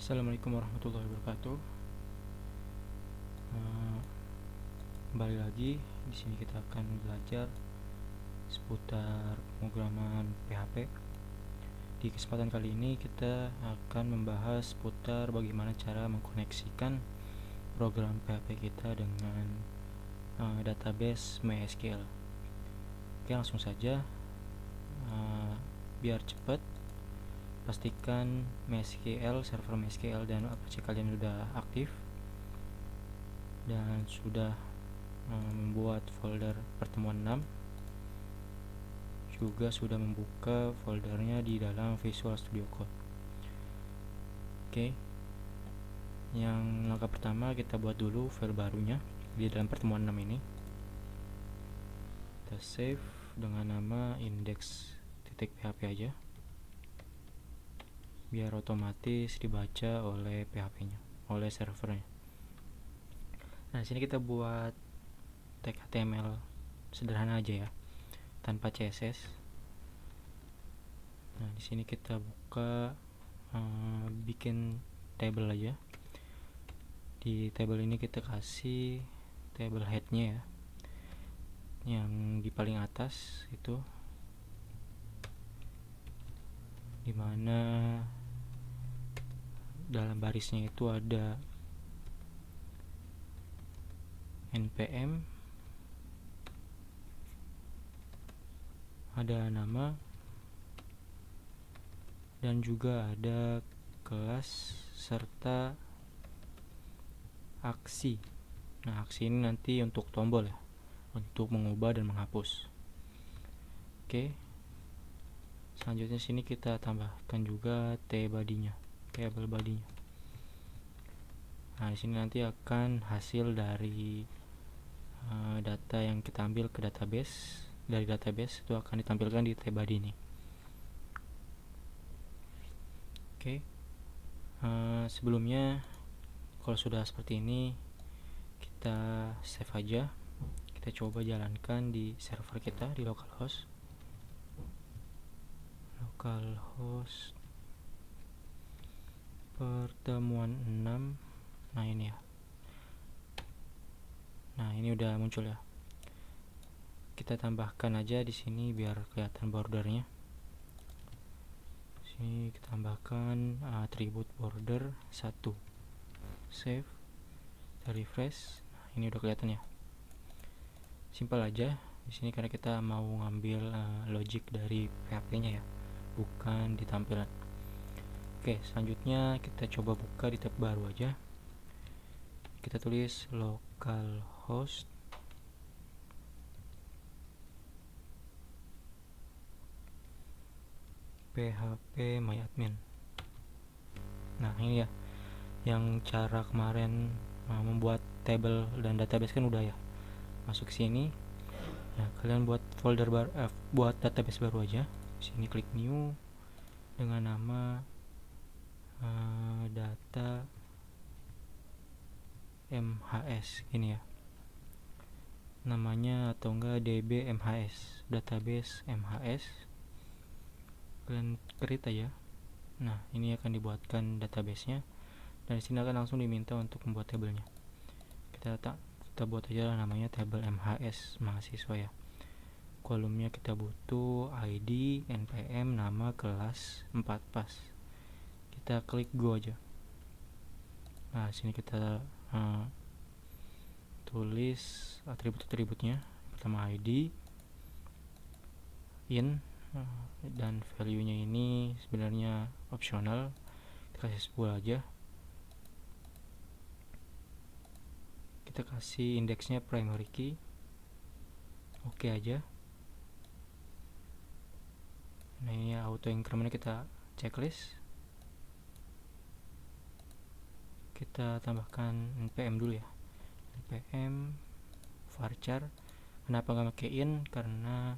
Assalamualaikum warahmatullahi wabarakatuh. Eh, Kembali lagi di sini kita akan belajar seputar pemrograman PHP. Di kesempatan kali ini kita akan membahas seputar bagaimana cara mengkoneksikan program PHP kita dengan database MySQL. Oke, langsung saja. Biar cepat, pastikan MySQL, server MySQL dan aplikasi kalian sudah aktif dan sudah membuat folder pertemuan 6, juga sudah membuka foldernya di dalam Visual Studio Code. Oke, yang langkah pertama kita buat dulu file barunya di dalam pertemuan 6 ini. Kita save dengan nama index.php aja, biar otomatis dibaca oleh PHP-nya, oleh servernya. Nah, di sini kita buat tag HTML sederhana aja ya, tanpa CSS. Nah, di sini kita buka bikin table aja. Di table ini kita kasih table head-nya ya, yang di paling atas itu, dimana dalam barisnya itu ada npm, ada nama, dan juga ada kelas serta aksi. Nah, aksi ini nanti untuk tombol ya, untuk mengubah dan menghapus. Oke, selanjutnya sini kita tambahkan juga table body-nya. Nah, di sini nanti akan hasil dari data yang kita ambil ke database. Dari database itu akan ditampilkan di table body ini. Oke, sebelumnya kalau sudah seperti ini, kita save aja. Kita coba jalankan di server kita di localhost pertemuan 6. Nah, ini ya. Nah, ini udah muncul ya. Kita tambahkan aja di sini biar kelihatan bordernya. Sini kita tambahkan atribut border 1. Save, kita refresh. Nah, ini udah kelihatan ya. Simpel aja di sini karena kita mau ngambil logic dari PHP-nya ya, bukan di tampilan. Oke, selanjutnya kita coba buka di tab baru aja. Kita tulis localhost php myadmin. Nah, ini ya, yang cara kemarin membuat table dan database kan udah ya. Masuk sini. Nah, kalian buat folder buat database baru aja. Sini klik new dengan nama data MHS ini ya, namanya, atau enggak DBMHS, database MHS. Kalian create aja. Nah, ini akan dibuatkan databasenya, dan di sini akan langsung diminta untuk membuat tabelnya. Kita buat aja namanya table MHS mahasiswa ya. Kolomnya kita butuh ID, npm, nama, kelas, 4 pas. Kita klik go aja. Nah, sini kita tulis atribut-atributnya. Pertama ID, in, dan value-nya ini sebenarnya opsional, kita kasih 10 aja. Kita kasih indeksnya primary key, oke aja. Nah, ini auto incrementnya kita checklist. Kita tambahkan npm dulu ya, npm varchar. Kenapa nggak pakai in? Karena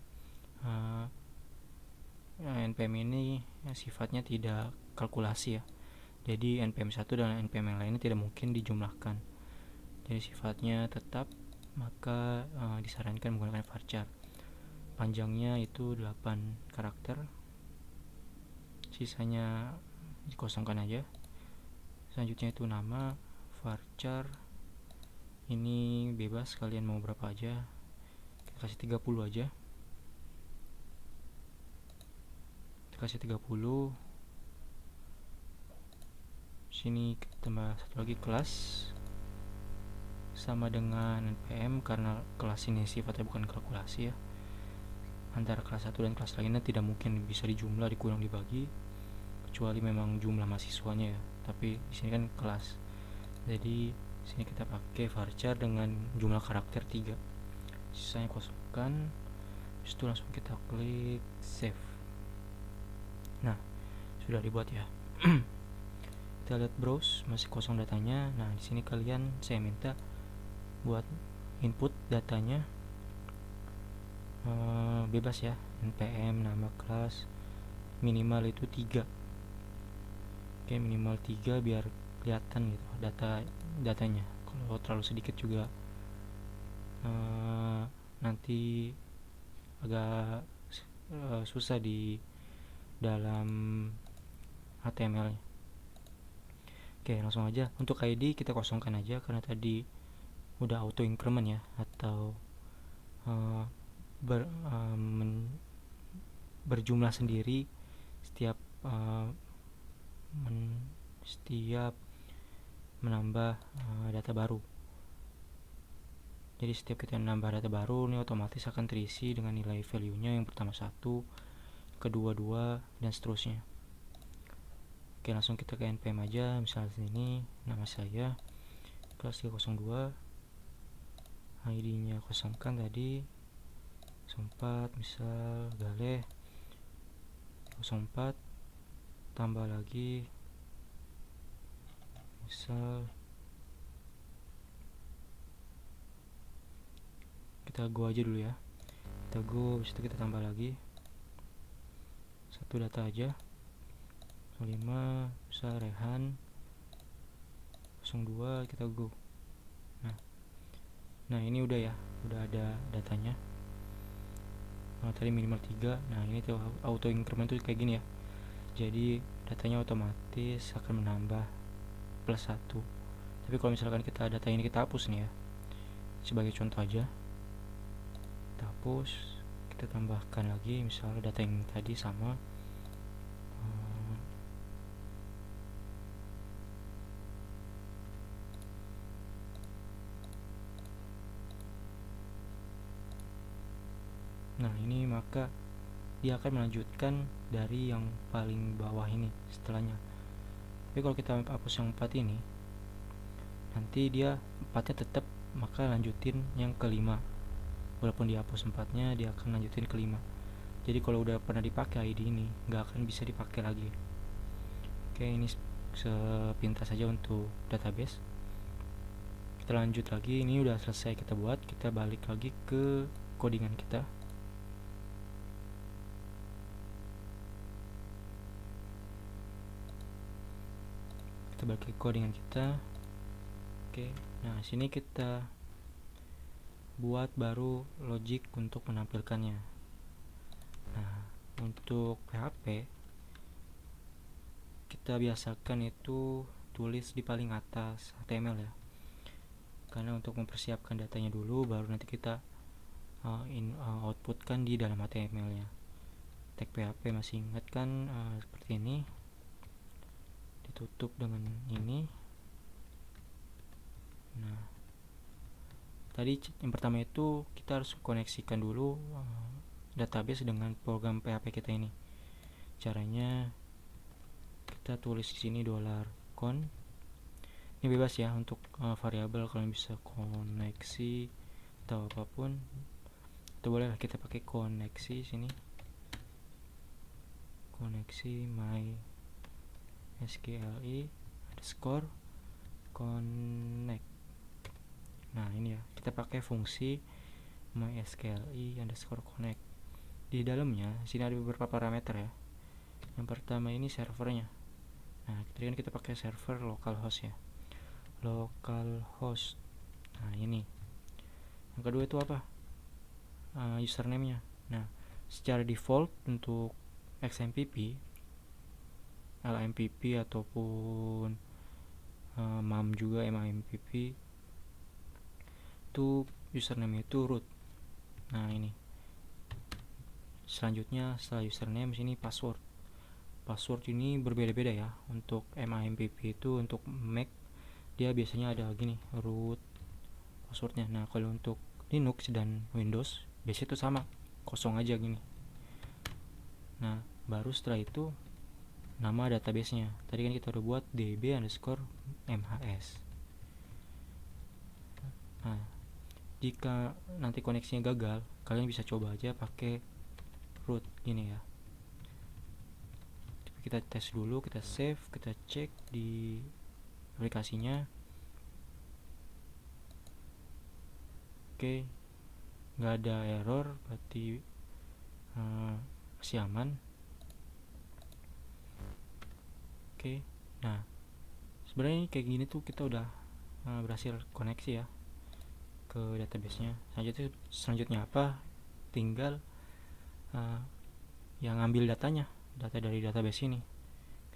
npm ini sifatnya tidak kalkulasi ya, jadi npm 1 dan npm yang lainnya tidak mungkin dijumlahkan, jadi sifatnya tetap. Maka disarankan menggunakan varchar. Panjangnya itu 8 karakter, sisanya dikosongkan aja. Selanjutnya itu nama, varchar. Ini bebas, kalian mau berapa aja. Kita kasih 30 aja. Kita kasih 30. Sini kita tambah satu lagi, kelas sama dengan npm, karena kelas ini sifatnya bukan kalkulasi ya. Antara kelas 1 dan kelas lainnya tidak mungkin bisa dijumlah, dikurang, dibagi, kecuali memang jumlah mahasiswanya ya. Tapi di sini kan kelas, jadi sini kita pakai varchar dengan jumlah karakter 3, sisanya kosongkan. Habis itu langsung kita klik save. Nah, sudah dibuat ya. Kita lihat browse, masih kosong datanya. Nah, di sini kalian saya minta buat input datanya bebas ya, npm, nama, kelas, minimal itu 3. Oke, minimal 3 biar kelihatan gitu datanya. Kalau terlalu sedikit juga nanti agak susah di dalam HTML-nya. Oke, langsung aja. Untuk ID kita kosongkan aja karena tadi udah auto increment ya, atau berjumlah sendiri setiap menambah data baru. Jadi setiap kita menambah data baru, ini otomatis akan terisi dengan nilai value-nya. Yang pertama 1, kedua 2, dan seterusnya. Oke, langsung kita ke npm aja. Misalnya sini nama saya kelas 302, ID-nya kosongkan tadi 04, misal Galeh 04, tambah lagi misal kita go aja dulu ya. Kita go, habis itu kita tambah lagi satu data aja, 05 misal Rehan 02, kita go. Nah ini udah ya, udah ada datanya. Tadi minimal 3. Nah ini tuh auto increment tuh kayak gini ya, jadi datanya otomatis akan menambah plus 1. Tapi kalau misalkan kita data ini kita hapus nih ya, sebagai contoh aja, kita hapus, kita tambahkan lagi misalnya data yang tadi sama. Nah ini maka dia akan melanjutkan dari yang paling bawah ini setelahnya. Tapi kalau kita hapus yang 4 ini, nanti dia 4-nya tetap, maka lanjutin yang kelima. Walaupun dihapus 4-nya, dia akan lanjutin kelima. Jadi kalau udah pernah dipakai ID ini, nggak akan bisa dipakai lagi. Oke, ini sepintas saja untuk database. Kita lanjut lagi, ini udah selesai kita buat. Kita balik lagi ke codingan kita. Kita balik ke codingan kita. Oke, nah sini kita buat baru logic untuk menampilkannya. Nah, untuk PHP kita biasakan itu tulis di paling atas HTML ya, karena untuk mempersiapkan datanya dulu, baru nanti kita outputkan di dalam HTML nya. Tag PHP masih ingat kan, seperti ini, ditutup dengan ini. Nah tadi yang pertama itu kita harus koneksikan dulu database dengan program PHP kita ini. Caranya kita tulis di sini $con. Ini bebas ya untuk variabel, kalian bisa koneksi atau apapun. Itu boleh lah, kita pakai koneksi sini. Koneksi my SQLi underscore connect. Nah ini ya, kita pakai fungsi mysqli underscore connect. Di dalamnya sini ada beberapa parameter ya. Yang pertama ini servernya. Nah tadi kan kita pakai server localhost ya, localhost. Nah ini yang kedua itu apa, username nya. Nah secara default untuk XMPP, LMPP ataupun mam juga MAMPP itu username itu root. Nah ini selanjutnya setelah username sini password. Password ini berbeda-beda ya. Untuk MAMPP itu untuk Mac dia biasanya ada gini root passwordnya. Nah kalau untuk Linux dan Windows biasanya itu sama, kosong aja gini. Nah baru setelah itu nama databasenya. Tadi kan kita udah buat db_mhs. Nah jika nanti koneksinya gagal, kalian bisa coba aja pakai root gini ya. Kita tes dulu, kita save, kita cek di aplikasinya. Oke, nggak ada error, berarti masih aman. Oke, nah sebenarnya kayak gini tuh kita udah berhasil koneksi ya ke databasenya. Selanjutnya apa? Tinggal yang ngambil data dari database ini.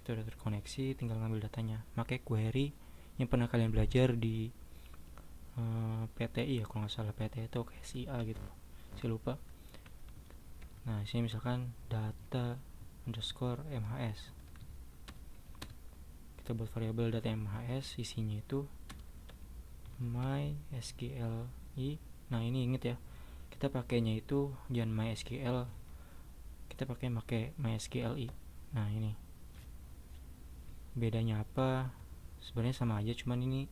Kita udah terkoneksi, tinggal ngambil datanya. Pakai query yang pernah kalian belajar di PTI ya, kalau nggak salah PTI itu SIA gitu, saya lupa. Nah sini misalkan data_mhs, kita buat variabel data mhs, isinya itu mysqli. Nah ini inget ya, kita pakainya itu jangan mysql, kita pakai mysqli. Nah ini bedanya apa? Sebenarnya sama aja, cuman ini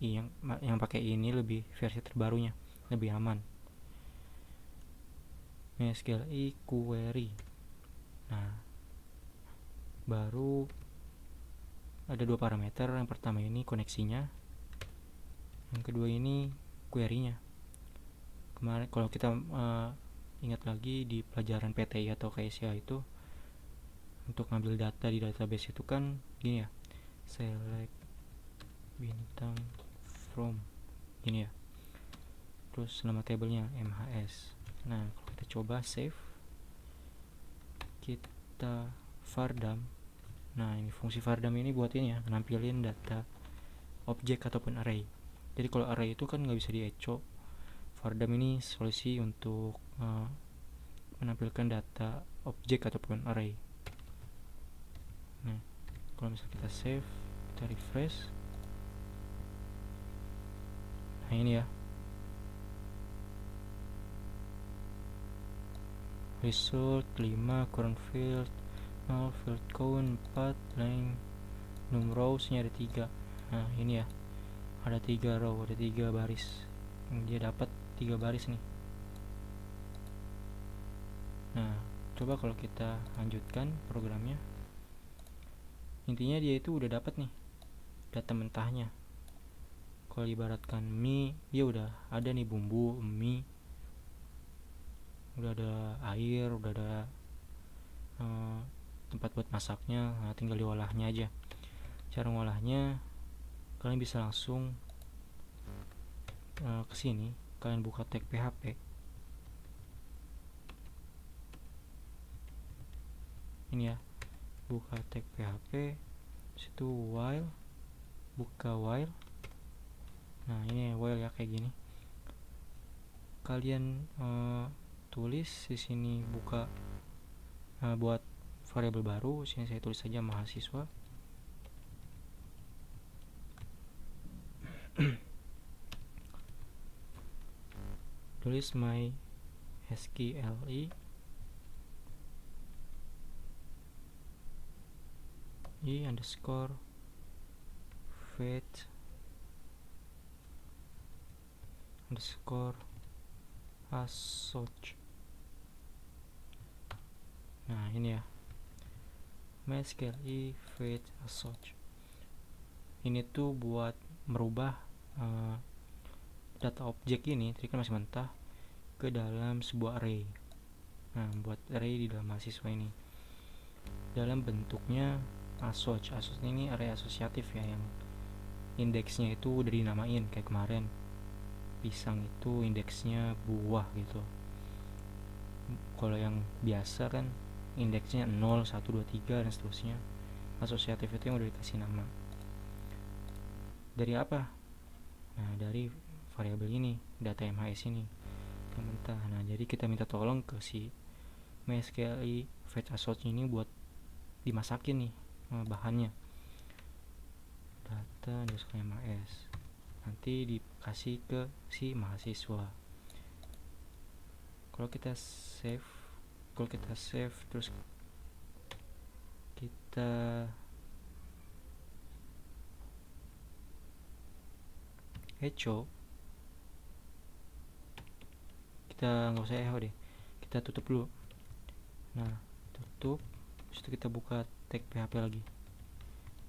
yang pakai ini lebih versi terbarunya, lebih aman. MySQLi query. Nah baru ada dua parameter. Yang pertama ini koneksinya, yang kedua ini query-nya. Kemarin kalau kita ingat lagi di pelajaran PTI atau KSA itu, untuk ngambil data di database itu kan gini ya, select bintang from gini ya, terus nama tabelnya mhs. Nah kalau kita coba save, kita vardam. Nah ini fungsi vardam ini buat ini ya, nampilin data objek ataupun array. Jadi kalau array itu kan nggak bisa diecho, vardam ini solusi untuk menampilkan data objek ataupun array. Nah kalau misalnya kita save, kita refresh, nah ini ya, result 5, current field 0, field count 4, length, num rows-nya ada 3. Nah ini ya, ada 3 row, ada 3 baris. Dia dapat 3 baris nih. Nah coba kalau kita lanjutkan programnya, intinya dia itu udah dapat nih data mentahnya. Kalau ibaratkan mie, dia udah ada nih bumbu mie, udah ada air, udah ada tempat buat masaknya. Nah tinggal diolahnya aja. Cara ngolahnya, kalian bisa langsung ke sini, kalian buka tag PHP. Ini ya, buka tag PHP, situ while, buka while. Nah ini while ya, kayak gini. Kalian tulis di sini, buka buat variabel baru. Sini saya tulis saja mahasiswa. Tulis mysqli underscore fetch underscore assoc. Nah ini ya, mysqli fetch assoc. Ini tuh buat merubah data objek ini, tadi kan masih mentah, ke dalam sebuah array. Nah buat array di dalam mahasiswa ini dalam bentuknya assoc. Assoc ini array asosiatif ya, yang indeksnya itu udah dinamain. Kayak kemarin pisang itu indeksnya buah gitu. Kalau yang biasa kan indeksnya 0, 1, 2, 3 dan seterusnya. Asosiatif itu yang udah dikasih nama. dari apa? Nah, dari variabel ini, data MHS ini yang mentah. Nah, jadi kita minta tolong ke si MySQL fetch assoc ini buat dimasakin nih bahannya, data underscore MHS, nanti dikasih ke si mahasiswa. Kalau kita save terus kita echo, kita nggak usah echo deh, kita tutup dulu. Nah, tutup, terus itu kita buka tag PHP lagi.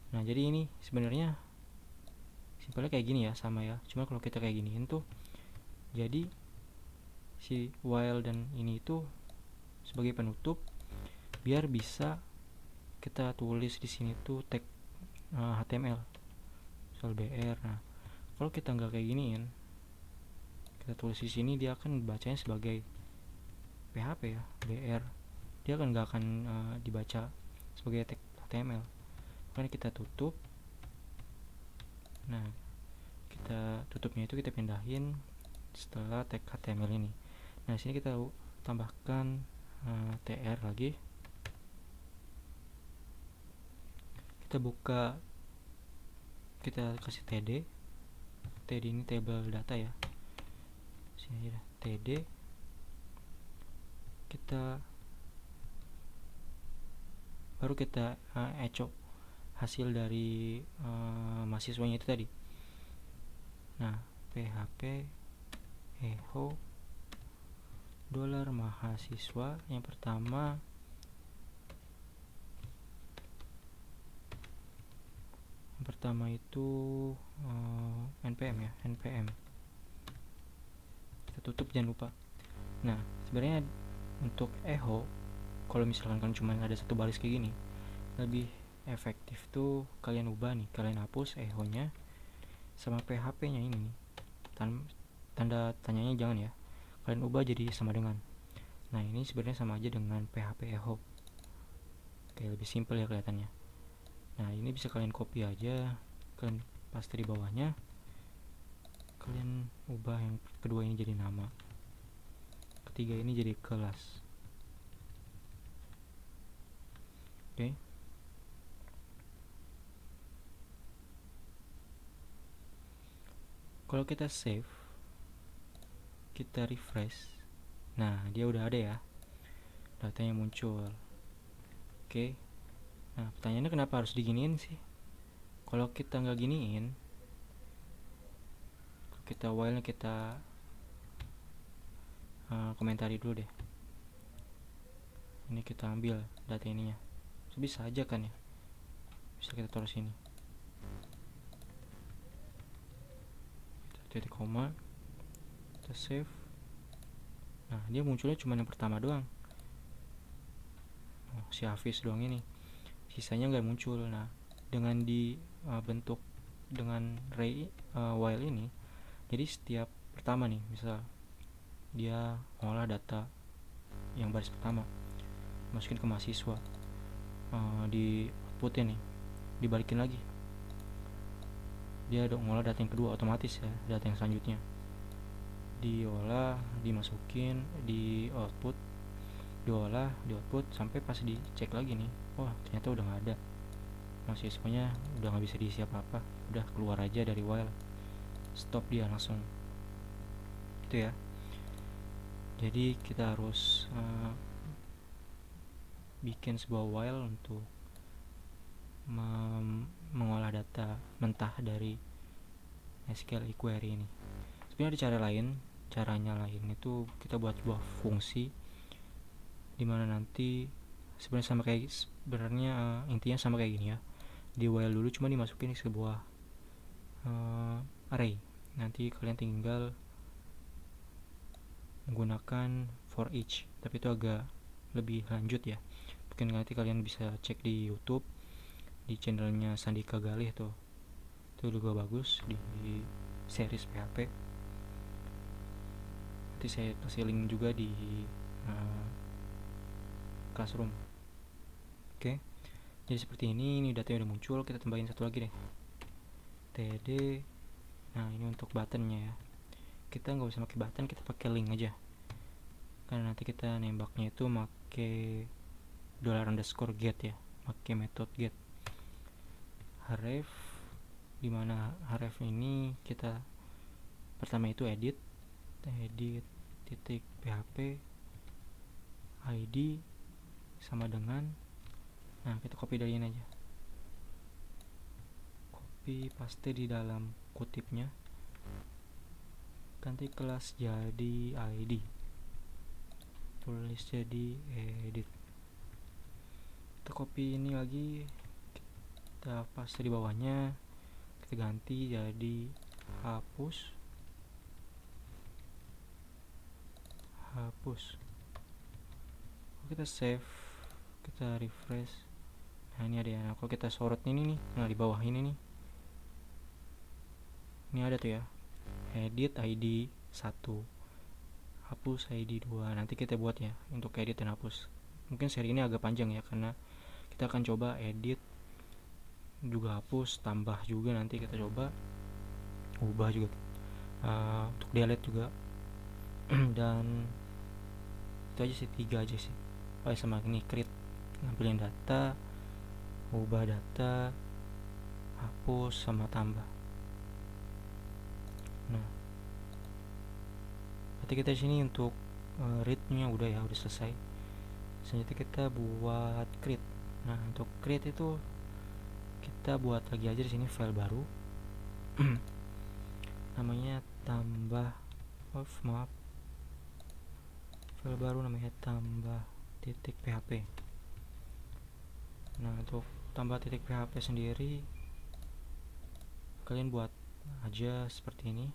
Nah, jadi ini sebenarnya simpelnya kayak gini ya, sama ya, cuma kalau kita kayak giniin tuh jadi si while dan ini itu sebagai penutup biar bisa kita tulis di sini tuh tag HTML soal BR. Nah, kalau kita nggak kayak giniin, kita tulis di sini, dia akan bacanya sebagai PHP ya, BR. Dia kan nggak akan dibaca sebagai tag HTML. Makanya kita tutup. Nah, kita tutupnya itu kita pindahin setelah tag HTML ini. Nah, di sini kita tambahkan tr lagi. Kita buka, kita kasih td ini table data ya, sini aja td, baru kita echo hasil dari mahasiswanya itu tadi. Nah, php echo $mahasiswa yang pertama itu npm ya, npm. Kita tutup, jangan lupa. Nah, sebenarnya untuk echo, kalau misalkan kan cuma ada satu baris kayak gini, lebih efektif tuh kalian ubah nih, kalian hapus echo nya sama php nya ini, tanda tanyanya jangan ya, kalian ubah jadi sama dengan. Nah, ini sebenarnya sama aja dengan php echo, kayak lebih simpel ya kelihatannya. Nah, ini bisa kalian copy aja, kalian paste di bawahnya, kalian ubah yang kedua ini jadi nama, ketiga ini jadi kelas. Oke. Kalau kita save, kita refresh, nah dia udah ada ya, datanya muncul. Oke. Nah, pertanyaannya kenapa harus diginiin sih? Kalau kita nggak giniin, kita while-nya kita komentari dulu deh. Ini kita ambil data ininya, so, bisa aja kan ya, bisa kita taruh sini, titik koma, kita save. Nah, dia munculnya cuma yang pertama doang, si Hafiz doang ini, sisanya nggak muncul. Nah, dengan dibentuk dengan while ini, jadi setiap pertama nih, misal dia ngolah data yang baris pertama, masukin ke mahasiswa, di outputnya nih dibalikin lagi, dia ngolah data yang kedua, otomatis ya data yang selanjutnya diolah, dimasukin di output, diolah di output sampai pas dicek lagi nih, wah ternyata udah nggak ada, mahasiswanya udah nggak bisa diisi apa-apa, udah keluar aja dari while, stop dia langsung. Itu ya. Jadi kita harus bikin sebuah while untuk mengolah data mentah dari SQL query ini. Sebenarnya ada cara lain, caranya lain itu kita buat sebuah fungsi dimana nanti sebenarnya intinya sama kayak gini ya, di while dulu cuma dimasukin ke sebuah array, nanti kalian tinggal menggunakan for each, tapi itu agak lebih lanjut ya, mungkin nanti kalian bisa cek di YouTube, di channelnya Sandika Galih tuh, itu juga bagus di series PHP. Nanti saya kasih link juga di Classroom. Oke. Jadi seperti ini datanya udah muncul, kita tambahin satu lagi deh, std. Nah ini untuk buttonnya ya, kita nggak usah pakai button, kita pakai link aja, karena nanti kita nembaknya itu pakai $_get ya, pakai metode get. Href, dimana href ini kita pertama itu edit titik php id sama dengan, nah kita copy dari ini aja, copy paste di dalam kutipnya, ganti kelas jadi id, tulis jadi edit, kita copy ini lagi, kita paste di bawahnya, kita ganti jadi hapus. Kita save, kita refresh. Nah ini ada ya, nah, kalau kita sorot ini nih, nah di bawah ini nih, ini ada tuh ya, edit id 1, hapus id 2. Nanti kita buat ya untuk edit dan hapus. Mungkin seri ini agak panjang ya, karena kita akan coba edit juga, hapus, tambah juga, nanti kita coba ubah juga, untuk delete juga. Dan itu aja sih, 3 aja sih. Sama ini create, ngambilin data, ubah data, hapus, sama tambah. Nah berarti kita sini untuk read-nya udah ya, udah selesai. Selanjutnya kita buat create. Nah untuk create itu kita buat lagi aja di sini file baru. Namanya file baru namanya tambah.php. Nah untuk tambah.php sendiri kalian buat aja seperti ini,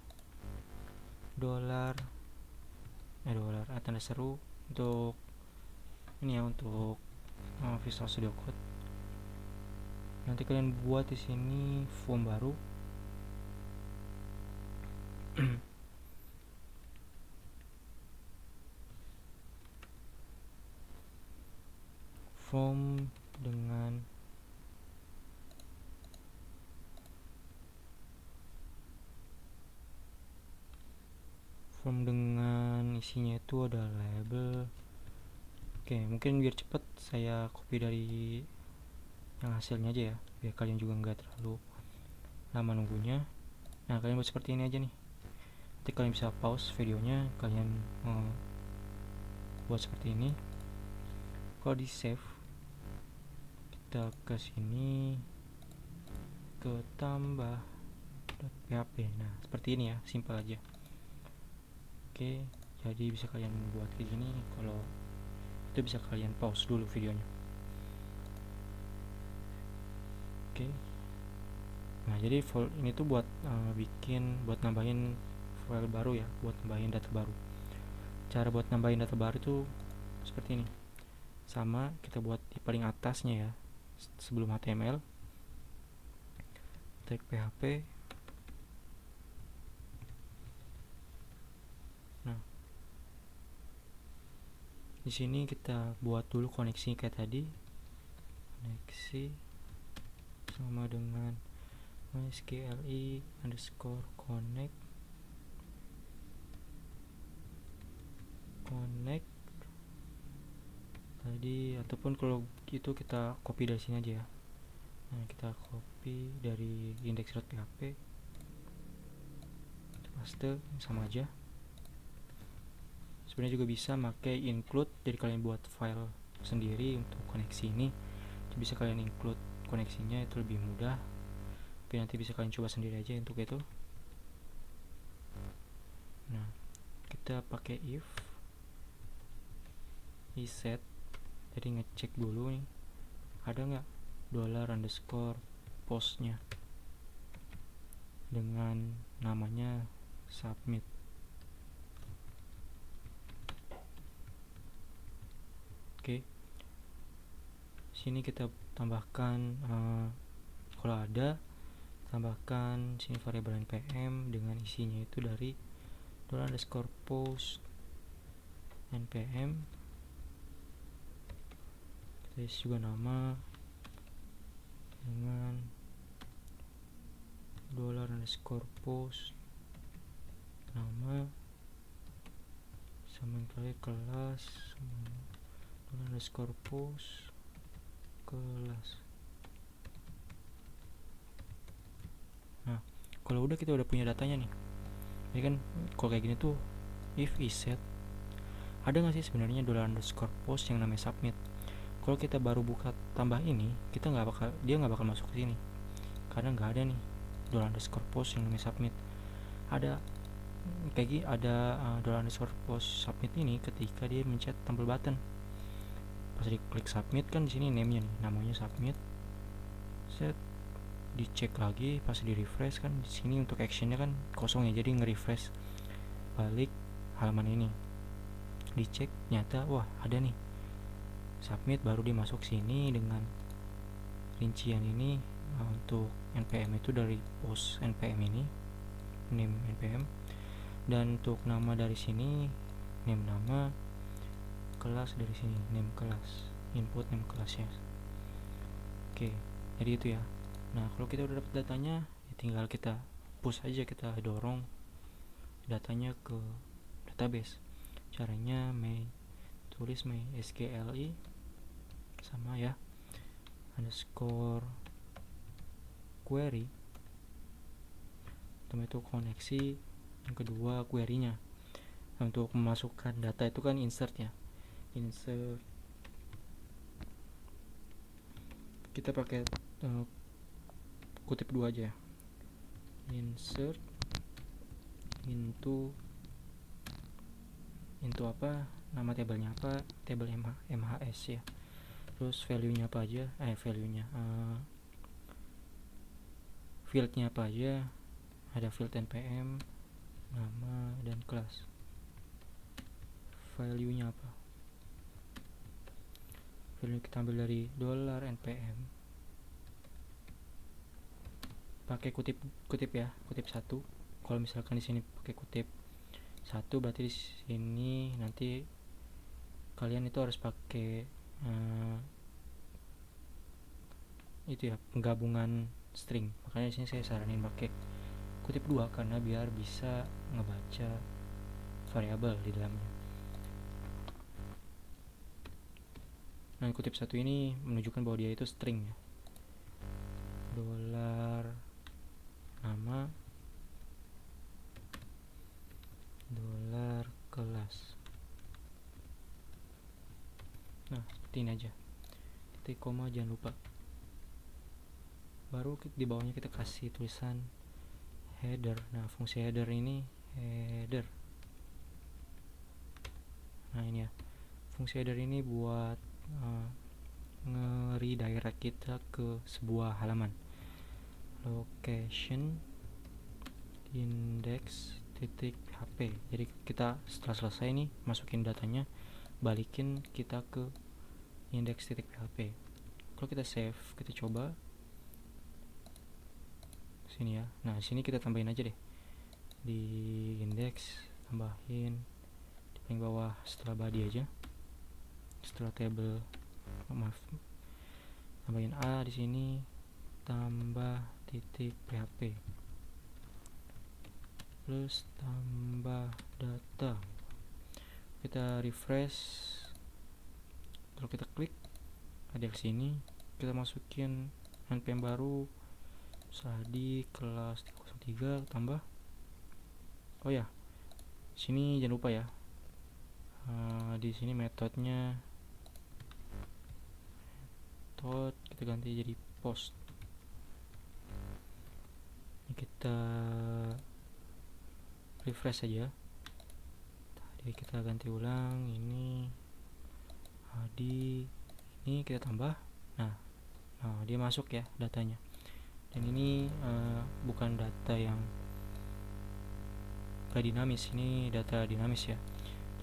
tanda seru untuk ini ya, untuk Visual Studio Code. Nanti kalian buat di sini form baru. Form dengan isinya itu ada label. Oke, mungkin biar cepet saya copy dari yang hasilnya aja ya, biar kalian juga nggak terlalu lama nunggunya. Nah kalian buat seperti ini aja nih, nanti kalian bisa pause videonya, kalian buat seperti ini. Kalau di save, kita ke sini, ke tambah.php. Nah seperti ini ya, simpel aja. Oke, jadi bisa kalian buat kayak gini. Kalau itu bisa kalian pause dulu videonya. Oke. Nah jadi ini tuh buat buat nambahin file baru ya, buat nambahin data baru. Cara buat nambahin data baru tuh seperti ini. Sama, kita buat di paling atasnya ya, sebelum HTML, tag PHP. Nah di sini kita buat dulu koneksi kayak tadi, koneksi sama dengan mysqli_connect tadi, ataupun kalau gitu kita copy dari sini aja ya. Nah kita copy dari index.php, paste, sama aja. Sebenarnya juga bisa pakai include, jadi kalian buat file sendiri untuk koneksi ini, bisa kalian include koneksinya, itu lebih mudah. Tapi nanti bisa kalian coba sendiri aja untuk itu. Nah kita pakai if iset, jadi ngecek dulu nih ada nggak $_postnya dengan namanya submit. Oke, sini kita tambahkan kalau ada, tambahkan sini variabel npm dengan isinya itu dari $_post npm, kita isi juga nama dengan $_post nama sama kali kelas $_post kelas. Nah, kalau kita udah punya datanya nih. Jadi kan kalau kayak gini tuh if is set, ada nggak sih sebenarnya $_post yang namanya submit? Kalau kita baru buka tambah ini, dia nggak bakal masuk ke sini karena nggak ada nih $_post yang namanya submit. Ada $_post submit ini ketika dia mencet tombol button. Pas diklik submit kan di sini name-nya nih, namanya submit. Set, dicek lagi pas di refresh kan di sini untuk actionnya kan kosong ya, jadi nge-refresh balik halaman ini, dicek nyata wah ada nih submit, baru dia masuk sini dengan rincian ini. Untuk npm itu dari post npm ini, name npm, dan untuk nama dari sini name nama, kelas dari sini name kelas, input name kelasnya. Oke, jadi itu ya. Nah, kalau kita udah dapat datanya, ya tinggal kita push aja, kita dorong datanya ke database. Caranya tulis mysqli sama ya underscore query, pertama itu koneksi, yang kedua query-nya. Nah, untuk memasukkan data itu kan insert ya, insert kita pakai kutip dua aja ya, insert into apa, nama tabelnya apa, tabel MHS ya, terus value-nya apa aja, fieldnya apa aja, ada field npm, nama, dan kelas. Value-nya apa, value kita ambil dari $npm, pakai kutip ya, kutip satu. Kalau misalkan di sini pakai kutip satu, berarti di sini nanti kalian itu harus pakai itu ya, penggabungan string. Makanya di sini saya saranin pakai kutip dua karena biar bisa ngebaca variabel di dalamnya. Nah, kutip satu ini menunjukkan bahwa dia itu string ya. $nama, $kelas. Nah, seperti ini aja. Titik koma jangan lupa. Baru di bawahnya kita kasih tulisan header. Nah, fungsi header ini header. Nah, ini ya. Fungsi header ini buat nge-redirect kita ke sebuah halaman. Location index.php. Jadi kita setelah selesai nih masukin datanya, balikin kita ke index.php. Kalau kita save, kita coba sini ya. Nah, sini kita tambahin aja deh di index, tambahin di paling bawah setelah body aja, setelah table, tambahin a di sini, tambah titik php, plus tambah data. Kita refresh, lalu kita klik, ada di sini kita masukin npm baru di kelas 303 tambah. Oh ya, sini jangan lupa ya, di sini metodenya kita ganti jadi post. Ini kita refresh aja, tadi kita ganti ulang, ini ini kita tambah. Nah, dia masuk ya datanya, dan ini bukan data yang gak dinamis, ini data dinamis ya,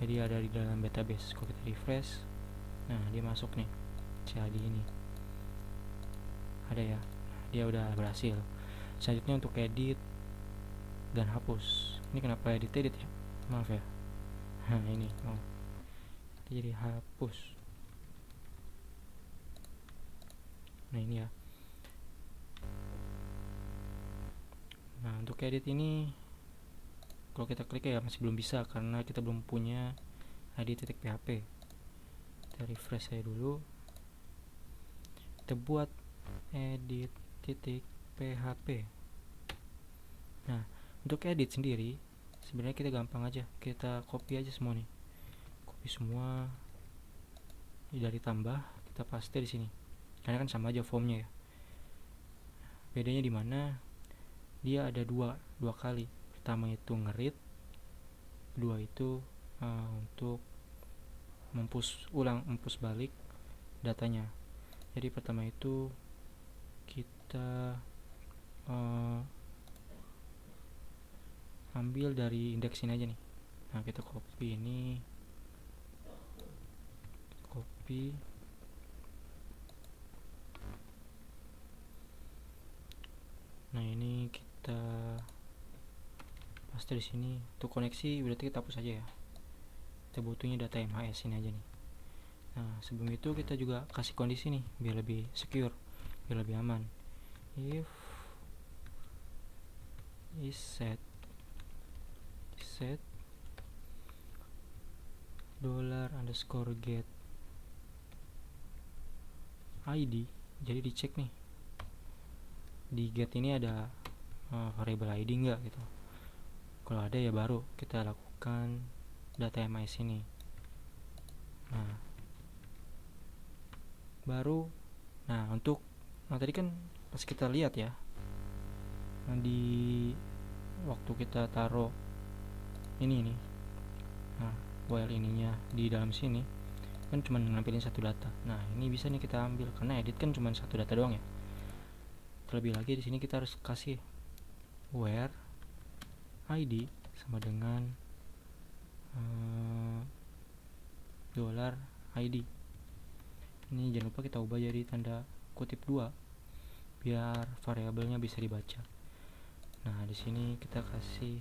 jadi ada di dalam database. Kalau kita refresh, nah dia masuk nih, CAD ini ada ya, dia udah berhasil. Selanjutnya untuk edit dan hapus. Ini kenapa edit ya, maaf ya. Nah, ini jadi hapus. Nah, ini ya. untuk edit ini kalau kita klik ya masih belum bisa karena kita belum punya id.php. Kita refresh saya dulu, kita buat edit.php. Nah, untuk edit sendiri sebenarnya kita gampang aja, kita copy aja semua nih, copy semua dari tambah kita paste di sini karena kan sama aja formnya ya. Bedanya di mana? Dia ada dua kali. Pertama itu nge-read, kedua itu untuk mempush balik datanya. Jadi pertama itu kita ambil dari indeks ini aja nih. Nah, kita copy ini, copy, nah ini kita paste di sini. Untuk koneksi berarti kita hapus aja ya. Kita butuhnya data MHS ini aja nih. Nah, sebelum itu kita juga kasih kondisi nih biar lebih secure, biar lebih aman. If is set $_get ID, jadi dicek nih di get ini ada variable ID enggak gitu. Kalau ada ya baru kita lakukan data MIS ini. Nah, baru untuk tadi kan pas kita lihat ya, di waktu kita taruh ini nih, while ininya di dalam sini kan cuma nampilin satu data. Nah, ini bisa nih kita ambil karena edit kan cuma satu data doang ya. Terlebih lagi di sini kita harus kasih where ID sama dengan $ID. Ini jangan lupa kita ubah jadi tanda kutip 2 biar variabelnya bisa dibaca. Nah, di sini kita kasih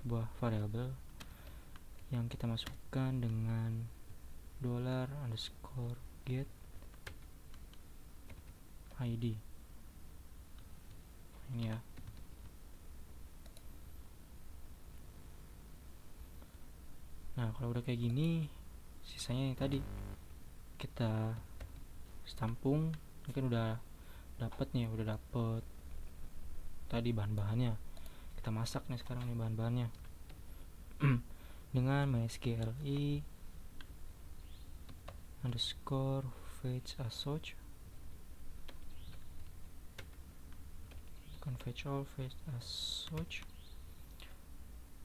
sebuah variabel yang kita masukkan dengan $_get ID. Ini ya. Nah, kalau udah kayak gini, sisanya yang tadi kita tampung. Ini kan udah dapet tadi bahan-bahannya. Kita masak nih sekarang nih bahan-bahannya dengan MySQL _fetch as such, fetch all fetch as such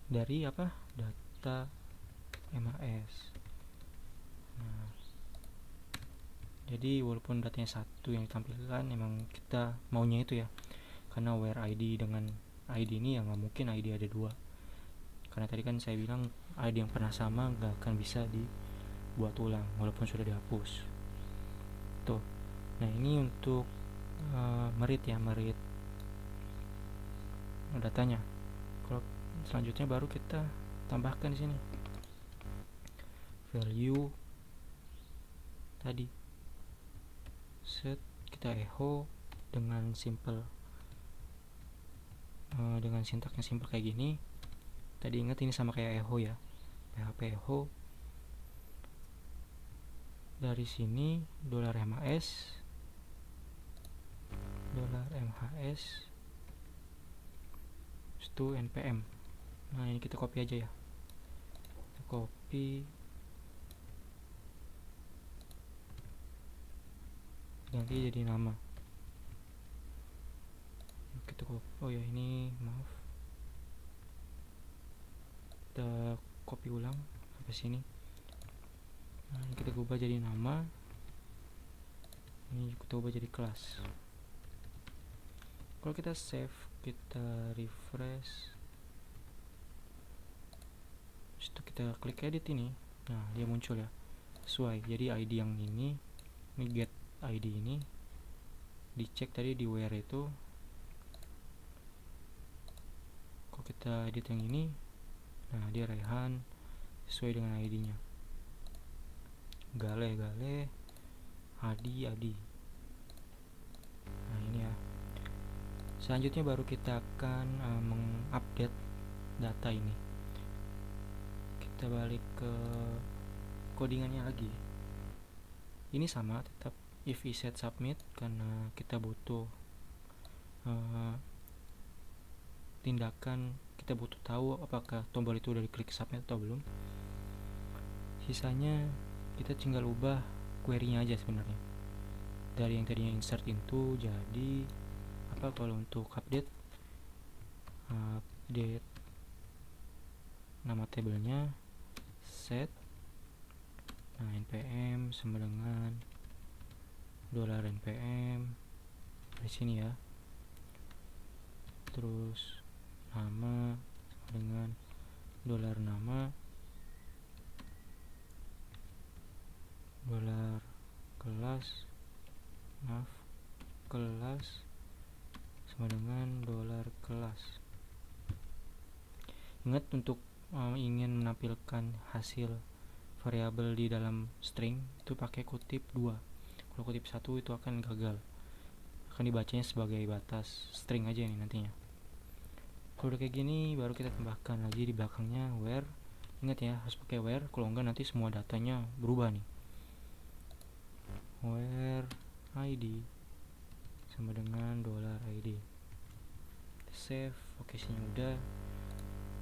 dari data MAS. Nah, jadi walaupun datanya satu yang ditampilkan, emang kita maunya itu ya, karena where ID dengan ID ini ya nggak mungkin ID ada 2, karena tadi kan saya bilang ID yang pernah sama nggak akan bisa dibuat ulang walaupun sudah dihapus tuh. Nah, ini untuk merit datanya. Kalau selanjutnya baru kita tambahkan di sini value tadi, set kita echo dengan dengan sintaknya simple kayak gini. Tadi ingat ini sama kayak echo ya, PHP echo. Dari sini $MHS to npm. Nah, ini kita copy aja ya, kita copy ganti jadi nama. Kita ini maaf, kita copy ulang sampai sini. Nah, ini kita ubah jadi nama, ini kita ubah jadi kelas. Kalau kita save, kita refresh, itu kita klik edit ini, nah dia muncul ya sesuai. Jadi ID yang ini get ID ini dicek tadi di where itu. Kalau kita edit yang ini, nah dia Rehan sesuai dengan ID nya, Gale Adi. Nah, ini ya Selanjutnya baru kita akan mengupdate data ini. Kita balik ke codingannya lagi. Ini sama, tetap if set submit, karena kita butuh tindakan, kita butuh tahu apakah tombol itu udah diklik submit atau belum. Sisanya kita tinggal ubah query-nya aja sebenarnya. Dari yang tadinya insert into jadi apa, kalau untuk update nama tabelnya set, nah npm sama dengan $npm di sini ya, terus nama sama dengan $nama, kelas sama dengan $kelas. Ingat, untuk ingin menampilkan hasil variabel di dalam string itu pakai kutip 2. Kalau kutip 1 itu akan gagal, akan dibacanya sebagai batas string aja nih nantinya. Kalau udah kayak gini baru kita tambahkan lagi di belakangnya where. Ingat ya, harus pakai where, kalau enggak nanti semua datanya berubah nih. Where id sama dengan $id. Save, oke, sini udah.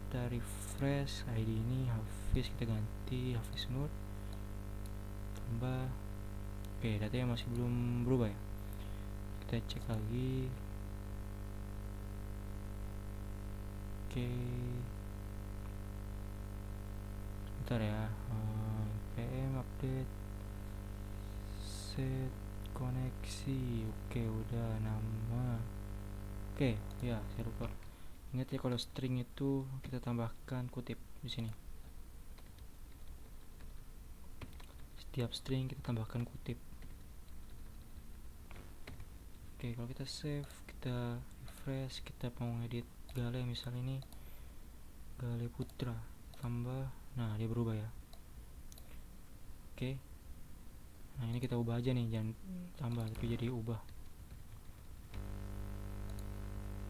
Kita refresh, id ini Hafiz kita ganti Hafiz Nur, tambah. Oke, datanya masih belum berubah ya. Kita cek lagi. Oke, bentar ya. npm update set koneksi. Oke, udah nama. Oke, ya saya lupa. Ingat ya, kalau string itu kita tambahkan kutip di sini. Setiap string kita tambahkan kutip. Oke, kalau kita save, kita refresh, kita mau ngedit Gale, misalnya ini Gale Putra, tambah, nah dia berubah ya. Oke, nah ini kita ubah aja nih, jangan tambah tapi jadi ubah.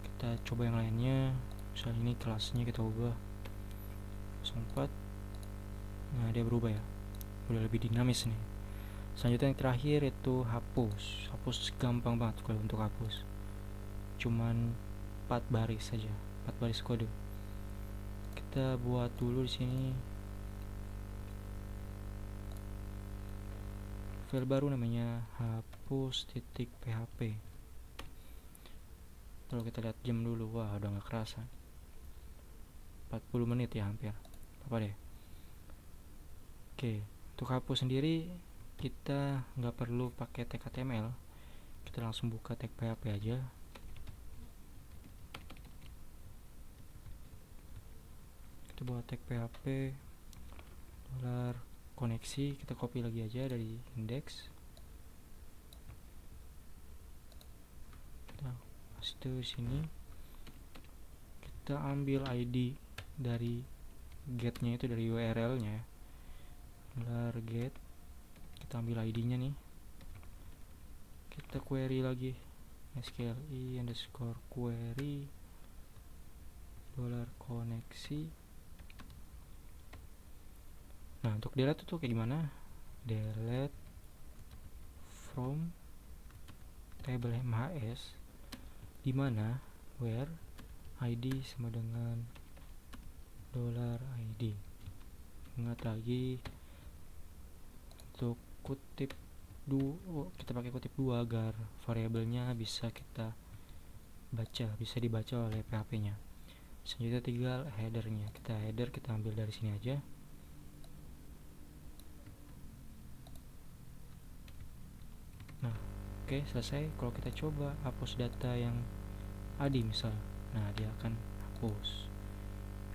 Kita coba yang lainnya, misalnya ini kelasnya kita ubah 04. Nah dia berubah ya, udah lebih dinamis nih. Selanjutnya yang terakhir itu hapus gampang banget kalau untuk hapus, cuman 4 baris saja, 4 baris kode. Kita buat dulu di sini file baru namanya hapus.php. Kalau kita lihat jam dulu, wah udah gak kerasa, 40 menit ya hampir, apa deh. Oke, untuk hapus sendiri kita nggak perlu pakai tag HTML, kita langsung buka tag PHP aja. Kita buat tag PHP $koneksi, kita copy lagi aja dari index, kita paste sini, kita ambil ID dari getnya itu dari URL nya ya, $get, kita ambil ID nya nih, kita query lagi SQLi underscore query $koneksi. Nah untuk delete itu kayak gimana, delete from table MHS, dimana where id sama dengan $id. Ingat lagi untuk kutip kita pakai kutip 2 agar variabelnya bisa kita baca, bisa dibaca oleh PHP nya. Selanjutnya tinggal headernya, kita ambil dari sini aja. Nah oke, selesai. Kalau kita coba hapus data yang adi misal, nah dia akan hapus.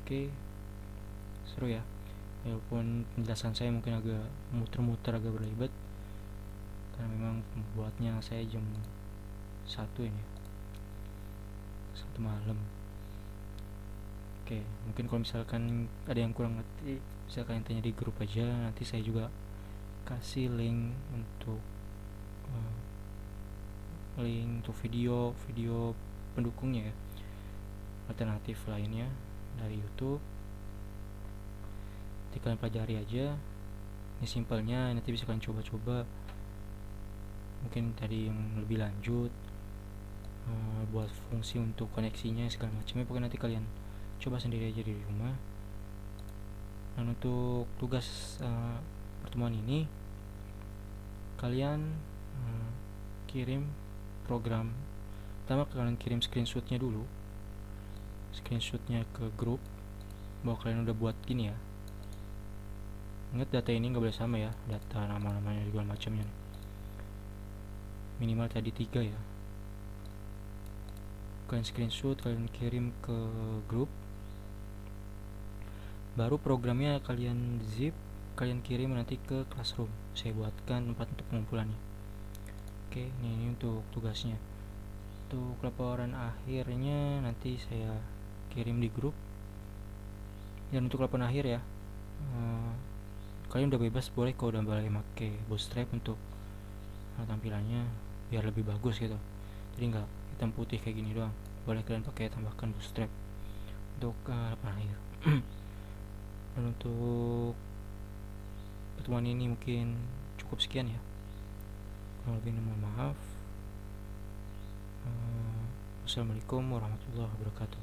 Oke, seru ya, walaupun penjelasan saya mungkin agak muter-muter, agak berlibat, karena memang pembuatnya saya jam 1 ini, 1 malam. Oke, mungkin kalau misalkan ada yang kurang ngerti bisa kalian tanya di grup aja, nanti saya juga kasih link untuk video pendukungnya ya, alternatif lainnya dari YouTube. Nanti kalian pelajari aja. Ini simpelnya, nanti bisa kalian coba-coba. Mungkin tadi yang lebih lanjut, buat fungsi untuk koneksinya segala macamnya, pokoknya nanti kalian coba sendiri aja di rumah. Dan untuk tugas pertemuan ini, kalian kirim program. Pertama kalian kirim screenshotnya dulu, screenshotnya ke grup bahwa kalian udah buat gini ya. Ingat, data ini nggak boleh sama ya, data nama-namanya juga macamnya nih. Minimal tadi 3 ya. Kalian screenshot, kalian kirim ke grup. Baru programnya kalian zip, kalian kirim nanti ke Classroom. Saya buatkan tempat untuk pengumpulannya. Oke, ini untuk tugasnya. Untuk laporan akhirnya nanti saya kirim di grup. Dan untuk laporan akhir ya, kalian udah bebas, boleh kok udah boleh pakai bootstrap untuk tampilannya biar lebih bagus gitu. Jadi nggak hitam putih kayak gini doang, boleh kalian pakai tambahkan bootstrap untuk laporan akhir. Dan untuk pertemuan ini mungkin cukup sekian ya, kurang lebih mohon maaf. Wassalamualaikum warahmatullahi wabarakatuh.